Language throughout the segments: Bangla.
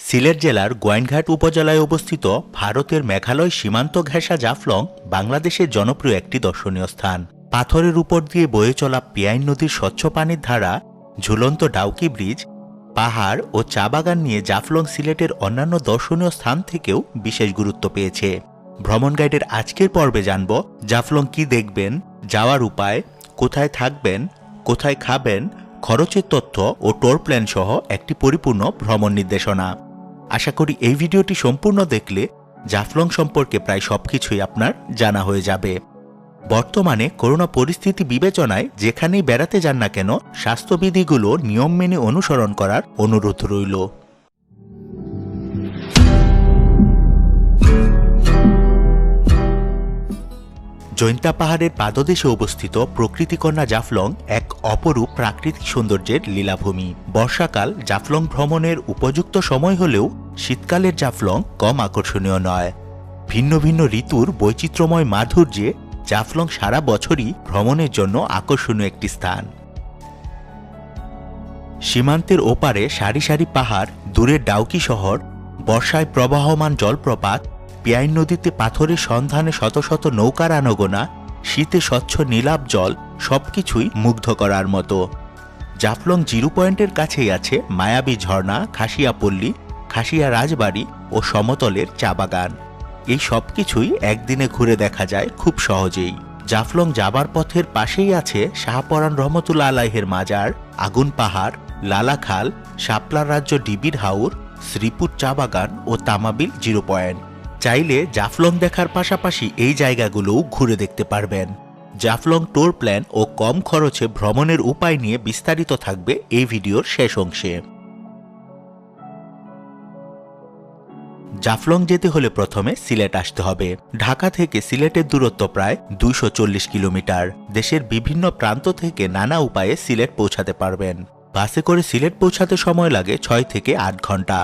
সিলেট জেলার গোয়াইনঘাট উপজেলায় অবস্থিত ভারতের মেঘালয় সীমান্ত ঘেঁষা জাফলং বাংলাদেশের জনপ্রিয় একটি দর্শনীয় স্থান। পাথরের উপর দিয়ে বয়ে চলা পিয়াইন নদীর স্বচ্ছ পানির ধারা, ঝুলন্ত ডাউকি ব্রিজ, পাহাড় ও চা বাগান নিয়ে জাফলং সিলেটের অন্যান্য দর্শনীয় স্থান থেকেও বিশেষ গুরুত্ব পেয়েছে। ভ্রমণ গাইডের আজকের পর্বে জানব জাফলং কি দেখবেন, যাওয়ার উপায়, কোথায় থাকবেন, কোথায় খাবেন, খরচের তথ্য ও টোর প্ল্যান সহ একটি পরিপূর্ণ ভ্রমণ নির্দেশনা। আশা করি এই ভিডিওটি সম্পূর্ণ দেখলে জাফলং সম্পর্কে প্রায় সবকিছুই আপনার জানা হয়ে যাবে। বর্তমানে করোনা পরিস্থিতি বিবেচনায় যেখানেই বেড়াতে যান না কেন স্বাস্থ্যবিধিগুলো নিয়ম মেনে অনুসরণ করার অনুরোধ রইল। জৈন্তা পাহাড়ের পাদদেশে অবস্থিত প্রকৃতিকন্যা জাফলং এক অপরূপ প্রাকৃতিক সৌন্দর্যের লীলাভূমি। বর্ষাকাল জাফলং ভ্রমণের উপযুক্ত সময় হলেও শীতকালের জাফলং কম আকর্ষণীয় নয়। ভিন্ন ভিন্ন ঋতুর বৈচিত্র্যময় মাধুর্যে জাফলং সারা বছরই ভ্রমণের জন্য আকর্ষণীয় একটি স্থান। সীমান্তের ওপারে সারি সারি পাহাড়, দূরের ডাউকি শহর, বর্ষায় প্রবাহমান জলপ্রপাত, পিয়াইন নদীতে পাথরের সন্ধানে শত শত নৌকার আনাগোনা, শীতে স্বচ্ছ নীলাভ জল, সবকিছুই মুগ্ধ করার মতো। জাফলং জিরো পয়েন্টের কাছেই আছে মায়াবী ঝর্ণা, খাসিয়াপল্লী, খাসিয়া রাজবাড়ি ও সমতলের চা বাগান। এই সবকিছুই একদিনে ঘুরে দেখা যায় খুব সহজেই। জাফলং যাবার পথের পাশেই আছে শাহপরান রহমতুল্লাহ আলাইহের মাজার, আগুন পাহাড়, লালাখাল, শাপলার রাজ্য ডিবির হাওর, শ্রীপুর চা বাগান ও তামাবিল জিরো পয়েন্ট। চাইলে জাফলং দেখার পাশাপাশি এই জায়গাগুলোও ঘুরে দেখতে পারবেন। জাফলং টোর প্ল্যান ও কম খরচে ভ্রমণের উপায় নিয়ে বিস্তারিত থাকবে এই ভিডিওর শেষ অংশে। জাফলং যেতে হলে প্রথমে সিলেট আসতে হবে। ঢাকা থেকে সিলেটের দূরত্ব প্রায় 240 কিলোমিটার। দেশের বিভিন্ন প্রান্ত থেকে নানা উপায়ে সিলেট পৌঁছাতে পারবেন। বাসে করে সিলেট পৌঁছাতে সময় লাগে 6 থেকে 8 ঘন্টা।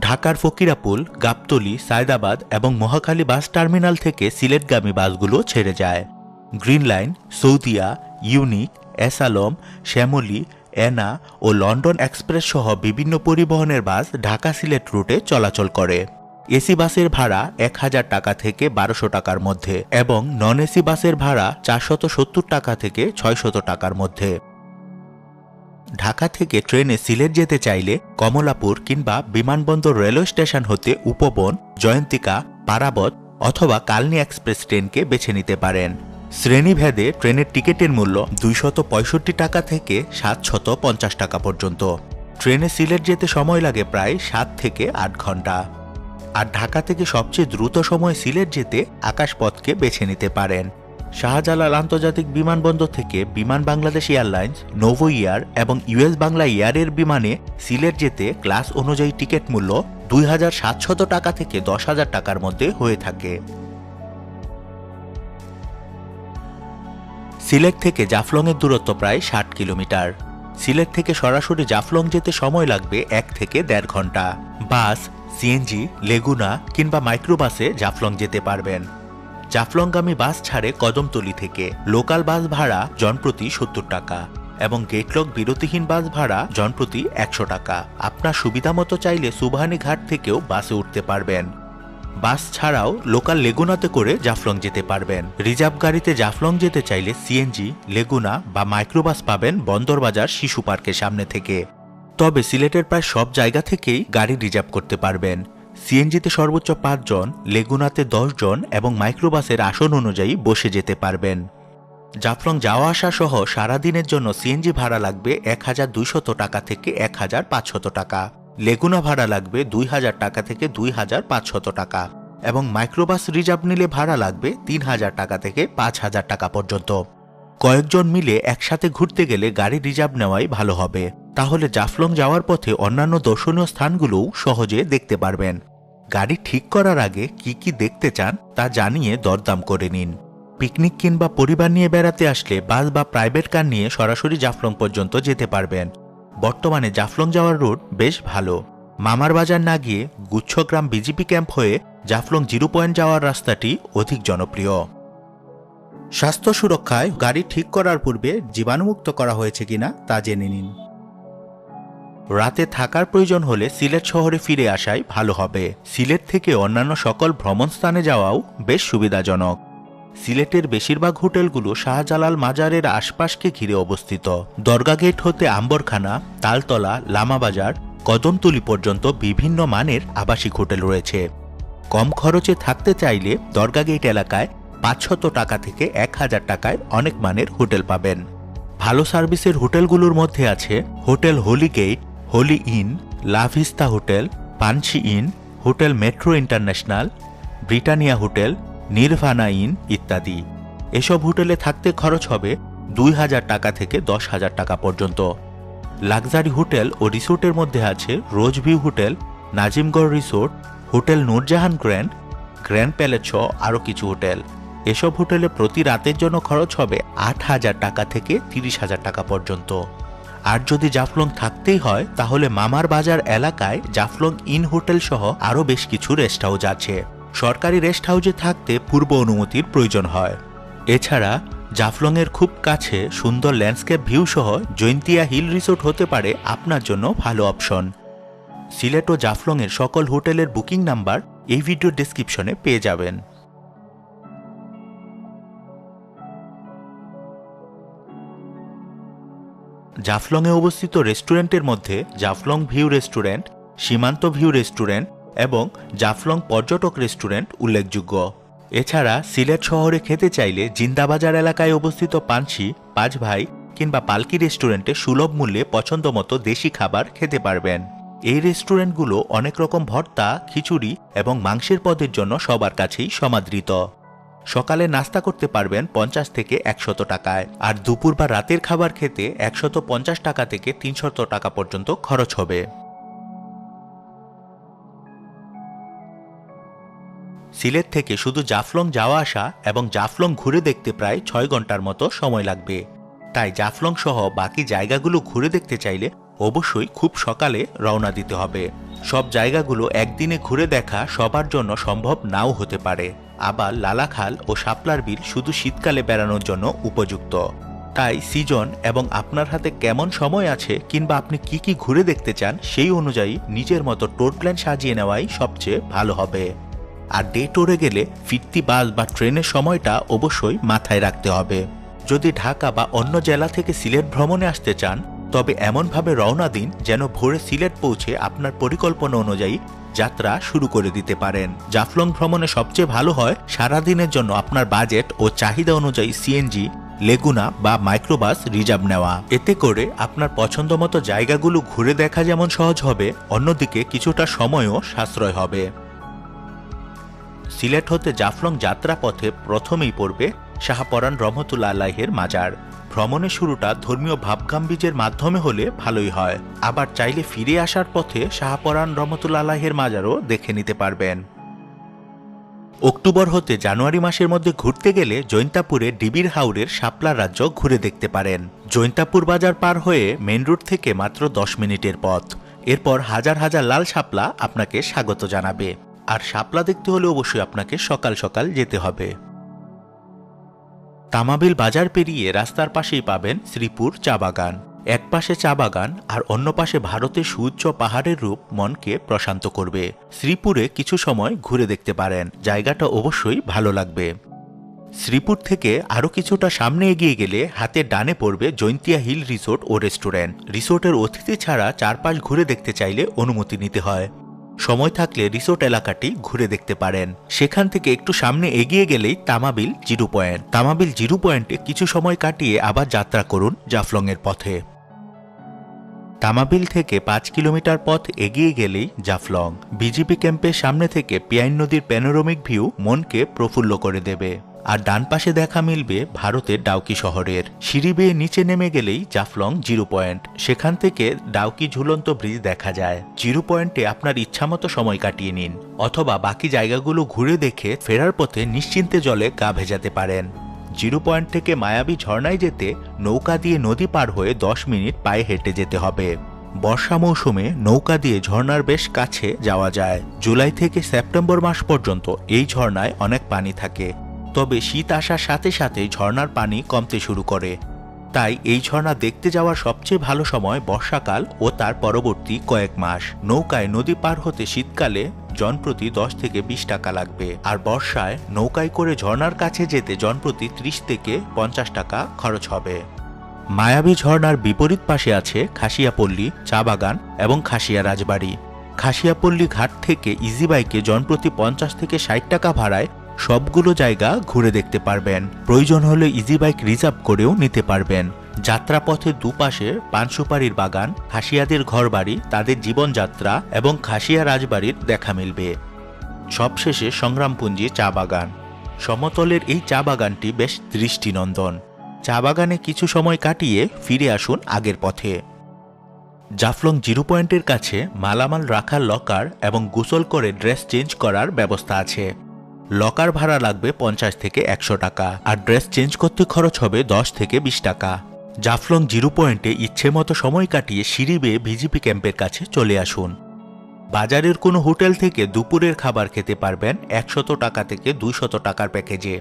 ঢাকার ফকিরাপুল, গাবতলী, সায়দাবাদ এবং মহাখালী বাস টার্মিনাল থেকে সিলেটগামী বাসগুলো ছেড়ে যায়। গ্রিন লাইন, সৌদিয়া, ইউনিক, এসালম, শ্যামলী, এনা ও লন্ডন এক্সপ্রেস সহ বিভিন্ন পরিবহনের বাস ঢাকা সিলেট রুটে চলাচল করে। এসি বাসের ভাড়া 1000 টাকা থেকে 1200 টাকার মধ্যে এবং নন এসি বাসের ভাড়া 470 টাকা থেকে 600 টাকার মধ্যে। ঢাকা থেকে ট্রেনে সিলেট যেতে চাইলে কমলাপুর কিংবা বিমানবন্দর রেলওয়ে স্টেশন হতে উপবন, জয়ন্তিকা, পারাবত অথবা কালনী এক্সপ্রেস ট্রেনকে বেছে নিতে পারেন। শ্রেণীভেদে ট্রেনের টিকিটের মূল্য 265 টাকা থেকে 750 টাকা পর্যন্ত। ট্রেনে সিলেট যেতে সময় লাগে প্রায় 7 থেকে 8 ঘন্টা। আর ঢাকা থেকে সবচেয়ে দ্রুত সময় সিলেট যেতে আকাশপথকে বেছে নিতে পারেন। শাহজালাল আন্তর্জাতিক বিমানবন্দর থেকে বিমান বাংলাদেশ এয়ারলাইন্স, নোভো এয়ার এবং ইউএস বাংলা এয়ারের বিমানে সিলেট যেতে ক্লাস অনুযায়ী টিকিট মূল্য 2700 টাকা থেকে 10,000 টাকার মধ্যে হয়ে থাকে। সিলেট থেকে জাফলংয়ের দূরত্ব প্রায় 60 কিলোমিটার। সিলেট থেকে সরাসরি জাফলং যেতে সময় লাগবে 1 থেকে 1.5 ঘন্টা। বাস, সিএনজি, লেগুনা কিংবা মাইক্রোবাসে জাফলং যেতে পারবেন। জাফলংগামী বাস ছাড়ে কদমতলী থেকে। লোকাল বাস ভাড়া জনপ্রতি 70 টাকা এবং গেটলক বিরতিহীন বাস ভাড়া জনপ্রতি 100 টাকা। আপনার সুবিধা মতো চাইলে সুবহানি ঘাট থেকেও বাসে উঠতে পারবেন। বাস ছাড়াও লোকাল লেগুনাতে করে জাফলং যেতে পারবেন। রিজার্ভ গাড়িতে জাফলং যেতে চাইলে সিএনজি, লেগুনা বা মাইক্রোবাস পাবেন বন্দরবাজার শিশু পার্কের সামনে থেকে। তবে সিলেটের প্রায় সব জায়গা থেকেই গাড়ি রিজার্ভ করতে পারবেন। সিএনজিতে সর্বোচ্চ 5 জন, লেগুনাতে 10 জন এবং মাইক্রোবাসের আসন অনুযায়ী বসে যেতে পারবেন। জাফলং যাওয়া আসা সহ সারাদিনের জন্য সিএনজি ভাড়া লাগবে 1200 টাকা থেকে 1500 টাকা। লেগুনা ভাড়া লাগবে 2000 টাকা থেকে 2500 টাকা এবং মাইক্রোবাস রিজার্ভ নিলে ভাড়া লাগবে 3000 টাকা থেকে 5000 টাকা পর্যন্ত। কয়েকজন মিলে একসাথে ঘুরতে গেলে গাড়ি রিজার্ভ নেওয়াই ভালো হবে। তাহলে জাফলং যাওয়ার পথে অন্যান্য দর্শনীয় স্থানগুলোও সহজে দেখতে পারবেন। গাড়ি ঠিক করার আগে কি কি দেখতে চান তা জানিয়ে দরদাম করে নিন। পিকনিক কিংবা পরিবার নিয়ে বেড়াতে আসলে বাস বা প্রাইভেট কার নিয়ে সরাসরি জাফলং পর্যন্ত যেতে পারবেন। বর্তমানে জাফলং যাওয়ার রুট বেশ ভালো। মামার বাজার না গিয়ে গুচ্ছগ্রাম বিজিপি ক্যাম্প হয়ে জাফলং জিরো পয়েন্ট যাওয়ার রাস্তাটি অধিক জনপ্রিয়। স্বাস্থ্য সুরক্ষায় গাড়ি ঠিক করার পূর্বে জীবাণুমুক্ত করা হয়েছে কিনা তা জেনে নিন। রাতে থাকার প্রয়োজন হলে সিলেট শহরে ফিরে আসাই ভালো হবে। সিলেট থেকে অন্যান্য সকল ভ্রমণ স্থানে যাওয়াও বেশ সুবিধাজনক। সিলেটের বেশিরভাগ হোটেলগুলো শাহজালাল মাজারের আশপাশকে ঘিরে অবস্থিত। দরগা গেট হতে আম্বরখানা, তালতলা, লামাবাজার, কদমতলী পর্যন্ত বিভিন্ন মানের আবাসিক হোটেল রয়েছে। কম খরচে থাকতে চাইলে দরগা গেট এলাকায় 500 টাকা থেকে 1000 টাকায় অনেক মানের হোটেল পাবেন। ভালো সার্ভিসের হোটেলগুলোর মধ্যে আছে hotel Holy Gate, Holy Inn, La Vista hotel, Pansi inn, hotel Metro International, Britannia hotel, Nirvana inn ইত্যাদি। এসব হোটেলে থাকতে খরচ হবে 2000 টাকা থেকে 10,000 টাকা পর্যন্ত। লাক্সারি হোটেল ও রিসোর্টের মধ্যে আছে Rose View hotel, Nazimgarh resort, hotel Noorjahan Grand, Grand Palace সহ আরও কিছু হোটেল। এসব হোটেলে প্রতি রাতের জন্য খরচ হবে 8,000 টাকা থেকে 30,000 টাকা পর্যন্ত। আর যদি জাফলং থাকতেই হয় তাহলে মামার বাজার এলাকায় জাফলং ইন হোটেল সহ আরও বেশ কিছু রেস্ট হাউস আছে। সরকারি রেস্ট হাউসে থাকতে পূর্ব অনুমতির প্রয়োজন হয়। এছাড়া জাফলংয়ের খুব কাছে সুন্দর ল্যান্ডস্কেপ ভিউ সহ জৈন্তিয়া হিল রিসোর্ট হতে পারে আপনার জন্য ভালো অপশন। সিলেট ও জাফলংয়ের সকল হোটেলের বুকিং নাম্বার এই ভিডিও ডেসক্রিপশনে পেয়ে যাবেন। জাফলংয়ে অবস্থিত রেস্টুরেন্টের মধ্যে জাফলং ভিউ রেস্টুরেন্ট, সীমান্ত ভিউ রেস্টুরেন্ট এবং জাফলং পর্যটক রেস্টুরেন্ট উল্লেখযোগ্য। এছাড়া সিলেট শহরে খেতে চাইলে জিন্দাবাজার এলাকায় অবস্থিত পানসি, পাঁচ ভাই কিংবা পালকি রেস্টুরেন্টে সুলভ মূল্যে পছন্দমতো দেশি খাবার খেতে পারবেন। এই রেস্টুরেন্টগুলো অনেক রকম ভর্তা, খিচুড়ি এবং মাংসের পদের জন্য সবার কাছেই সমাদৃত। সকালে নাস্তা করতে পারবেন 50 থেকে 100 টাকায়, আর দুপুর বা রাতের খাবার খেতে 150 টাকা থেকে 300 টাকা পর্যন্ত খরচ হবে। সিলেট থেকে শুধু জাফলং যাওয়া আসা এবং জাফলং ঘুরে দেখতে প্রায় 6 ঘন্টার মতো সময় লাগবে। তাই জাফলং সহ বাকি জায়গাগুলো ঘুরে দেখতে চাইলে অবশ্যই খুব সকালে রওনা দিতে হবে। সব জায়গাগুলো একদিনে ঘুরে দেখা সবার জন্য সম্ভব নাও হতে পারে। আবার লালাখাল ও শাপলার বিল শুধু শীতকালে বেড়ানোর জন্য উপযুক্ত। তাই সিজন এবং আপনার হাতে কেমন সময় আছে কিংবা আপনি কি কি ঘুরে দেখতে চান সেই অনুযায়ী নিজের মতো ট্যুর প্ল্যান সাজিয়ে নেওয়াই সবচেয়ে ভালো হবে। আর ডে ট্যুরে গেলে ফিরতি বাস বা ট্রেনের সময়টা অবশ্যই মাথায় রাখতে হবে। যদি ঢাকা বা অন্য জেলা থেকে সিলেট ভ্রমণে আসতে চান তবে এমনভাবে রওনা দিন যেন ভোরে সিলেট পৌঁছে আপনার পরিকল্পনা অনুযায়ী যাত্রা শুরু করে দিতে পারেন। জাফলং ভ্রমণে সবচেয়ে ভালো হয় সারাদিনের জন্য আপনার বাজেট ও চাহিদা অনুযায়ী সিএনজি, লেগুনা বা মাইক্রোবাস রিজার্ভ নেওয়া। এতে করে আপনার পছন্দ মতো জায়গাগুলো ঘুরে দেখা যেমন সহজ হবে, অন্যদিকে কিছুটা সময়ও সাশ্রয় হবে। সিলেট হতে জাফলং যাত্রা পথে প্রথমেই পড়বে শাহপরান রহমতুল্লাহ আলাইহের মাজার। ভ্রমণের শুরুটা ধর্মীয় ভাবগাম্ভীর্যের মাধ্যমে হলে ভালোই হয়। আবার চাইলে ফিরে আসার পথে শাহপরান রহমতুল্লাহ আলাইহের মাজারও দেখে নিতে পারবেন। অক্টোবর হতে জানুয়ারি মাসের মধ্যে ঘুরতে গেলে জৈন্তাপুরে ডিবির হাওরের শাপলা রাজ্য ঘুরে দেখতে পারেন। জৈন্তাপুর বাজার পার হয়ে মেন রোড থেকে মাত্র 10 মিনিটের পথ। এরপর হাজার হাজার লাল শাপলা আপনাকে স্বাগত জানাবে। আর শাপলা দেখতে হলে অবশ্যই আপনাকে সকাল সকাল যেতে হবে। তামাবিল বাজার পেরিয়ে রাস্তার পাশেই পাবেন শ্রীপুর চা বাগান। এক পাশে চা বাগান আর অন্য পাশে ভারতের সুউচ্চ পাহাড়ের রূপ মনকে প্রশান্ত করবে। শ্রীপুরে কিছু সময় ঘুরে দেখতে পারেন, জায়গাটা অবশ্যই ভালো লাগবে। শ্রীপুর থেকে আরও কিছুটা সামনে এগিয়ে গেলে হাতের ডানে পড়বে জৈন্তিয়া হিল রিসোর্ট ও রেস্টুরেন্ট। রিসোর্টের অতিথি ছাড়া চারপাশ ঘুরে দেখতে চাইলে অনুমতি নিতে হয়। সময় থাকলে রিসোর্ট এলাকাটি ঘুরে দেখতে পারেন। সেখান থেকে একটু সামনে এগিয়ে গেলেই Tamabil zero point. Tamabil zero পয়েন্টে কিছু সময় কাটিয়ে আবার যাত্রা করুন জাফলংয়ের পথে। তামাবিল থেকে 5 কিলোমিটার পথ এগিয়ে গেলেই জাফলং। বিজিপি ক্যাম্পের সামনে থেকে পিয়াইন নদীর প্যানোরামিক ভিউ মনকে প্রফুল্ল করে দেবে। আর ডান পাশে দেখা মিলবে ভারতের ডাউকি শহরের। সিঁড়ি বেয়ে নিচে নেমে গেলেই জাফলং জিরো পয়েন্ট। সেখান থেকে ডাউকি ঝুলন্ত ব্রিজ দেখা যায়। জিরো পয়েন্টে আপনার ইচ্ছামতো সময় কাটিয়ে নিন, অথবা বাকি জায়গাগুলো ঘুরে দেখে ফেরার পথে নিশ্চিন্তে জলে গা ভেজাতে পারেন। জিরো পয়েন্ট থেকে মায়াবী ঝর্ণায় যেতে নৌকা দিয়ে নদী পার হয়ে 10 মিনিট পায়ে হেঁটে যেতে হবে। বর্ষা মৌসুমে নৌকা দিয়ে ঝর্ণার বেশ কাছে যাওয়া যায়। জুলাই থেকে সেপ্টেম্বর মাস পর্যন্ত এই ঝর্ণায় অনেক পানি থাকে, তবে শীত আসার সাথে সাথে ঝর্ণার পানি কমতে শুরু করে। তাই এই ঝর্ণা দেখতে যাওয়ার সবচেয়ে ভালো সময় বর্ষাকাল ও তার পরবর্তী কয়েক মাস। নৌকায় নদী পার হতে শীতকালে জনপ্রতি 10 থেকে 20 টাকা লাগবে, আর বর্ষায় নৌকায় করে ঝর্ণার কাছে যেতে জনপ্রতি 30 থেকে 50 টাকা খরচ হবে। মায়াবী ঝর্ণার বিপরীত পাশে আছে খাসিয়াপল্লী, চা বাগান এবং খাসিয়া রাজবাড়ি। খাসিয়াপল্লী ঘাট থেকে ইজি বাইকে জনপ্রতি 50 থেকে 60 টাকা ভাড়ায় সবগুলো জায়গা ঘুরে দেখতে পারবেন। প্রয়োজন হলে ইজি বাইক রিজার্ভ করেও নিতে পারবেন। যাত্রাপথে দুপাশে পান সুপারির বাগান, খাসিয়াদের ঘরবাড়ি, তাদের জীবনযাত্রা এবং খাসিয়া রাজবাড়ির দেখা মিলবে। সবশেষে সংগ্রামপুঞ্জি চা বাগান। সমতলের এই চা বাগানটি বেশ দৃষ্টিনন্দন। চা বাগানে কিছু সময় কাটিয়ে ফিরে আসুন আগের পথে। জাফলং জিরো পয়েন্টের কাছে মালামাল রাখার লকার এবং গোসল করে ড্রেস চেঞ্জ করার ব্যবস্থা আছে। লকার ভাড়া লাগবে 50 থেকে 100 টাকা, আর ড্রেস চেঞ্জ করতে খরচ হবে 10 থেকে 20 টাকা। জাফলং জিরো পয়েন্টে ইচ্ছে মতো সময় কাটিয়ে সিঁড়ি বেয়ে ভিজিপি ক্যাম্পের কাছে চলে আসুন। বাজারের কোনো হোটেল থেকে দুপুরের খাবার খেতে পারবেন 100 টাকা থেকে 200 টাকার প্যাকেজে।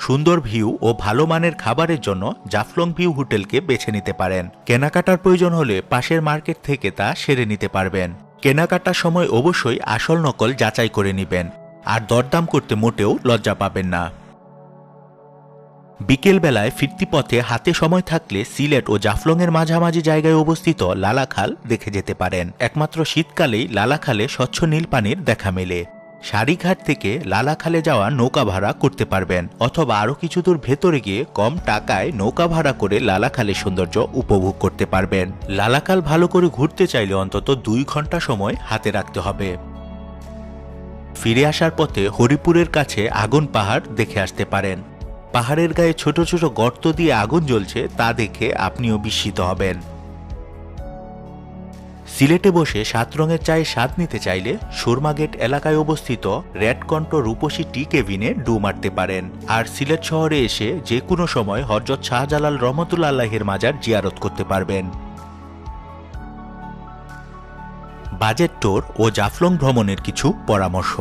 সুন্দর ভিউ ও ভালো মানের খাবারের জন্য জাফলং ভিউ হোটেলকে বেছে নিতে পারেন। কেনাকাটার প্রয়োজন হলে পাশের মার্কেট থেকে তা সেরে নিতে পারবেন। কেনাকাটার সময় অবশ্যই আসল নকল যাচাই করে নেবেন, আর দরদাম করতে মোটেও লজ্জা পাবেন না। বিকেল বেলায় ফিরতি পথে হাতে সময় থাকলে সিলেট ও জাফলং এর মাঝামাঝি জায়গায় অবস্থিত লালাখাল দেখে যেতে পারেন। একমাত্র শীতকালেই লালাখালে স্বচ্ছ নীল পানির দেখা মেলে। সারিঘাট থেকে লালাখালে যাওয়া নৌকা ভাড়া করতে পারবেন, অথবা আরো কিছু দূর ভেতরে গিয়ে কম টাকায় নৌকা ভাড়া করে লালাখালের সৌন্দর্য উপভোগ করতে পারবেন। লালাখাল ভালো করে ঘুরতে চাইলে অন্তত 2 ঘন্টা সময় হাতে রাখতে হবে। ফিরে আসার পথে হরিপুরের কাছে আগুন পাহাড় দেখে আসতে পারেন। পাহাড়ের গায়ে ছোট ছোট গর্ত দিয়ে আগুন জ্বলছে, তা দেখে আপনিও বিস্মিত হবেন। সিলেটে বসে 7 রঙের চায়ে স্বাদ নিতে চাইলে সুরমা গেট এলাকায় অবস্থিত রেডকণ্ঠ রূপসী টি কেবিনে ডু মারতে পারেন। আর সিলেট শহরে এসে যে কোনো সময় হযরত শাহজালাল রহমতুল্লাহ আলাইহির মাজার জিয়ারত করতে পারবেন। বাজেট ট্যুর ও জাফলং ভ্রমণের কিছু পরামর্শ।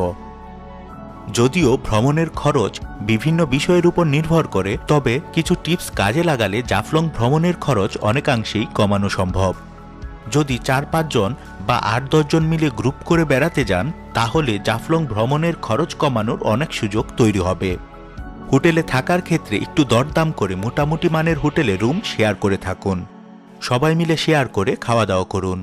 যদিও ভ্রমণের খরচ বিভিন্ন বিষয়ের উপর নির্ভর করে, তবে কিছু টিপস কাজে লাগালে জাফলং ভ্রমণের খরচ অনেকাংশেই কমানো সম্ভব। যদি 4-5 জন বা 8-10 জন মিলে গ্রুপ করে বেড়াতে যান, তাহলে জাফলং ভ্রমণের খরচ কমানোর অনেক সুযোগ তৈরি হবে। হোটেলে থাকার ক্ষেত্রে একটু দরদাম করে মোটামুটি মানের হোটেলে রুম শেয়ার করে থাকুন। সবাই মিলে শেয়ার করে খাওয়া দাওয়া করুন।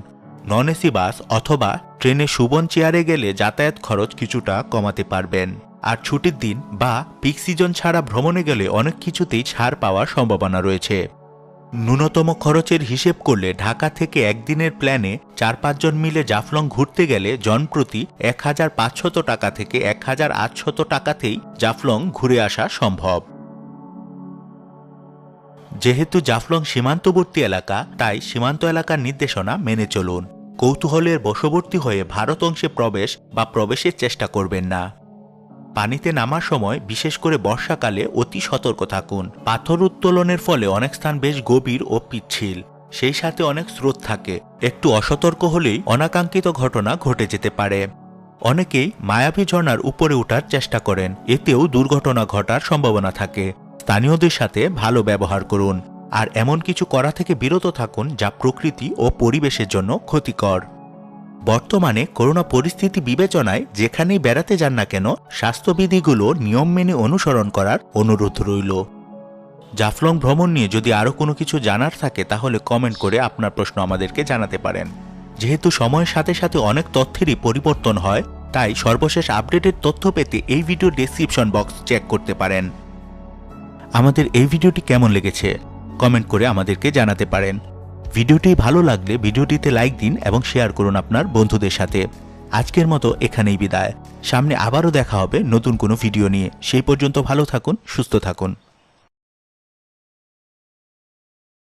নন এসি বাস অথবা ট্রেনে সুবন চেয়ারে গেলে যাতায়াত খরচ কিছুটা কমাতে পারবেন। আর ছুটির দিন বা পিক সিজন ছাড়া ভ্রমণে গেলে অনেক কিছুতেই ছাড় পাওয়ার সম্ভাবনা রয়েছে। ন্যূনতম খরচের হিসেব করলে ঢাকা থেকে একদিনের প্ল্যানে 4-5 জন মিলে জাফলং ঘুরতে গেলে জনপ্রতি 1500 টাকা থেকে 1800 টাকাতেই জাফলং ঘুরে আসা সম্ভব। যেহেতু জাফলং সীমান্তবর্তী এলাকা, তাই সীমান্ত এলাকার নির্দেশনা মেনে চলুন। কৌতূহলের বশবর্তী হয়ে ভারত অংশে প্রবেশ বা প্রবেশের চেষ্টা করবেন না। পানিতে নামার সময় বিশেষ করে বর্ষাকালে অতি সতর্ক থাকুন। পাথর উত্তোলনের ফলে অনেক স্থান বেশ গভীর ও পিচ্ছিল, সেই সাথে অনেক স্রোত থাকে। একটু অসতর্ক হলেই অনাকাঙ্ক্ষিত ঘটনা ঘটে যেতে পারে। অনেকেই মায়াবী ঝর্ণার উপরে ওঠার চেষ্টা করেন, এতেও দুর্ঘটনা ঘটার সম্ভাবনা থাকে। স্থানীয়দের সাথে ভালো ব্যবহার করুন, আর এমন কিছু করা থেকে বিরত থাকুন যা প্রকৃতি ও পরিবেশের জন্য ক্ষতিকর। বর্তমানে করোনা পরিস্থিতি বিবেচনায় যেখানেই বেড়াতে যান না কেন, স্বাস্থ্যবিধিগুলো নিয়ম মেনে অনুসরণ করার অনুরোধ রইল। জাফলং ভ্রমণ নিয়ে যদি আরও কোনো কিছু জানার থাকে তাহলে কমেন্ট করে আপনার প্রশ্ন আমাদেরকে জানাতে পারেন। যেহেতু সময়ের সাথে সাথে অনেক তথ্যেরই পরিবর্তন হয়, তাই সর্বশেষ আপডেটেড তথ্য পেতে এই ভিডিও ডেসক্রিপশন বক্স চেক করতে পারেন। আমাদের এই ভিডিওটি কেমন লেগেছে কমেন্ট করে আমাদেরকে জানাতে পারেন। ভিডিওটি ভালো লাগলে ভিডিওটিতে লাইক দিন এবং শেয়ার করুন আপনার বন্ধুদের সাথে। আজকের মতো এখানেই বিদায়। সামনে আবারও দেখা হবে নতুন কোনো ভিডিও নিয়ে। সেই পর্যন্ত ভালো থাকুন, সুস্থ থাকুন।